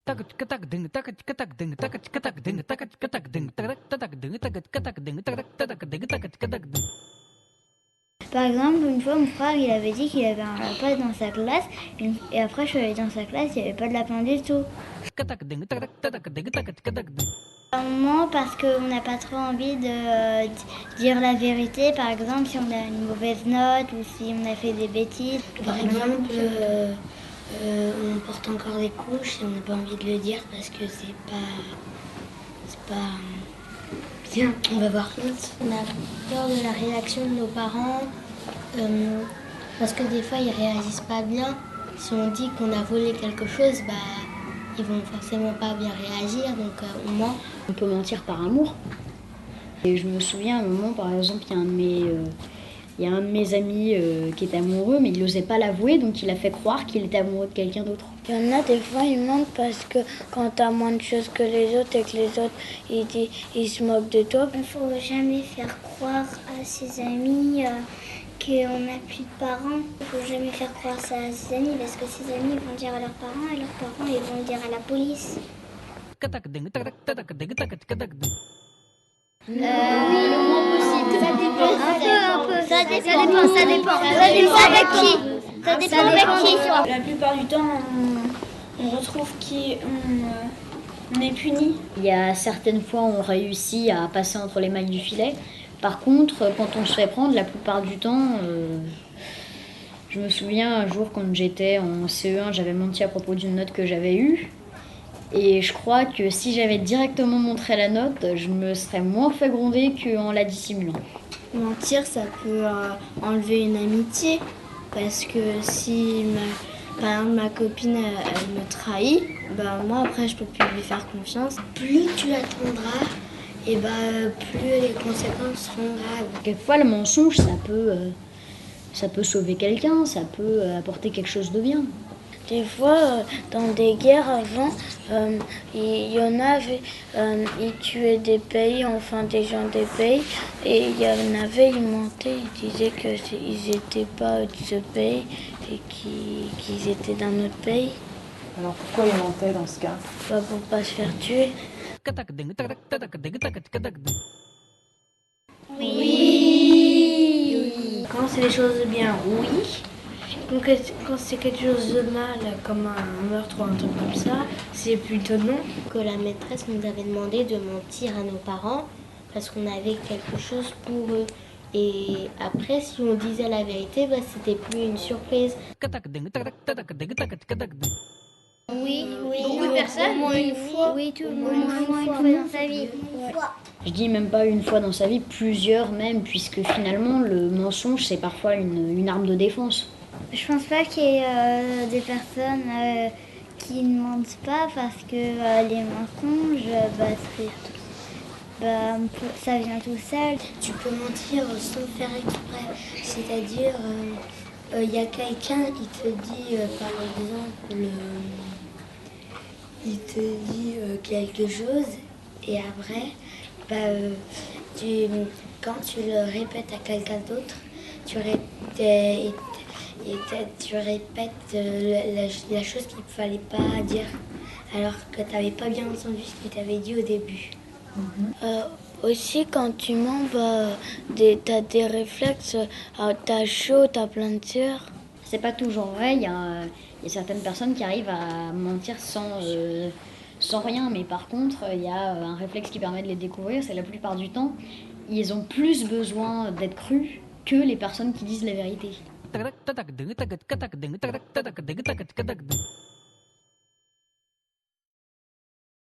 Par exemple, une fois, mon frère, il avait dit qu'il avait un lapin dans sa classe, et après, je suis allée dans sa classe, il n'y avait pas de lapin du tout. À un moment, parce qu'on n'a pas trop envie de dire la vérité, par exemple, si on a une mauvaise note ou si on a fait des bêtises. Par exemple, on porte encore des couches et on n'a pas envie de le dire parce que c'est pas bien. On va voir honte. On a peur de la réaction de nos parents parce que des fois ils réagissent pas bien. Si on dit qu'on a volé quelque chose, ils vont forcément pas bien réagir, donc on ment. On peut mentir par amour. Et je me souviens à un moment, par exemple, il y a un de mes amis qui était amoureux, mais il n'osait pas l'avouer, donc il a fait croire qu'il était amoureux de quelqu'un d'autre. Il y en a des fois, ils mentent parce que quand tu as moins de choses que les autres et que les autres, ils se moquent de toi. Il ne faut jamais faire croire à ses amis qu'on n'a plus de parents. Il ne faut jamais faire croire ça à ses amis parce que ses amis vont dire à leurs parents et leurs parents ils vont le dire à la police. Oui, le moins possible. Ça dépend. Un peu. Ça dépend avec qui. Ça dépend avec qui. La plupart du temps, on retrouve qu'on est puni. Il y a certaines fois où on réussit à passer entre les mailles du filet. Par contre, quand on se fait prendre, la plupart du temps, je me souviens un jour quand j'étais en CE1, j'avais menti à propos d'une note que j'avais eue. Et je crois que si j'avais directement montré la note, je me serais moins fait gronder qu'en la dissimulant. Mentir, ça peut enlever une amitié. Parce que si, par exemple, ma copine, elle me trahit, moi, après, je peux plus lui faire confiance. Plus tu attendras, et plus les conséquences seront graves. Quelquefois, le mensonge, ça peut sauver quelqu'un, ça peut apporter quelque chose de bien. Des fois, dans des guerres avant, il y en avait, ils tuaient des pays, enfin des gens des pays, et il y en avait, ils mentaient, ils disaient qu'ils n'étaient pas de ce pays et qu'ils étaient d'un autre pays. Alors pourquoi ils mentaient dans ce cas? Pour pas se faire tuer. Oui. Quand c'est des choses bien, oui. Quand c'est quelque chose de mal, comme un meurtre ou un truc comme ça, c'est plutôt non. Que la maîtresse nous avait demandé de mentir à nos parents parce qu'on avait quelque chose pour eux. Et après, si on disait la vérité, c'était plus une surprise. Oui. Beaucoup de personnes, au moins une fois. Oui, tout le monde, au moins une fois dans sa vie. Je dis même pas une fois dans sa vie, plusieurs même, puisque finalement, le mensonge, c'est parfois une arme de défense. Je pense pas qu'il y ait des personnes qui ne mentent pas parce que les mensonges, ça vient tout seul. Tu peux mentir sans faire exprès. C'est-à-dire, il y a quelqu'un qui te dit, par exemple, il te dit quelque chose et après, quand tu le répètes à quelqu'un d'autre, tu répètes la chose qu'il ne fallait pas dire, alors que tu n'avais pas bien entendu ce qu'il t'avait dit au début. Aussi, quand tu mens, t'as des réflexes, t'as chaud, t'as plein de sueur. C'est pas toujours vrai, il y a certaines personnes qui arrivent à mentir sans rien, mais par contre, il y a un réflexe qui permet de les découvrir, c'est la plupart du temps, ils ont plus besoin d'être crus que les personnes qui disent la vérité.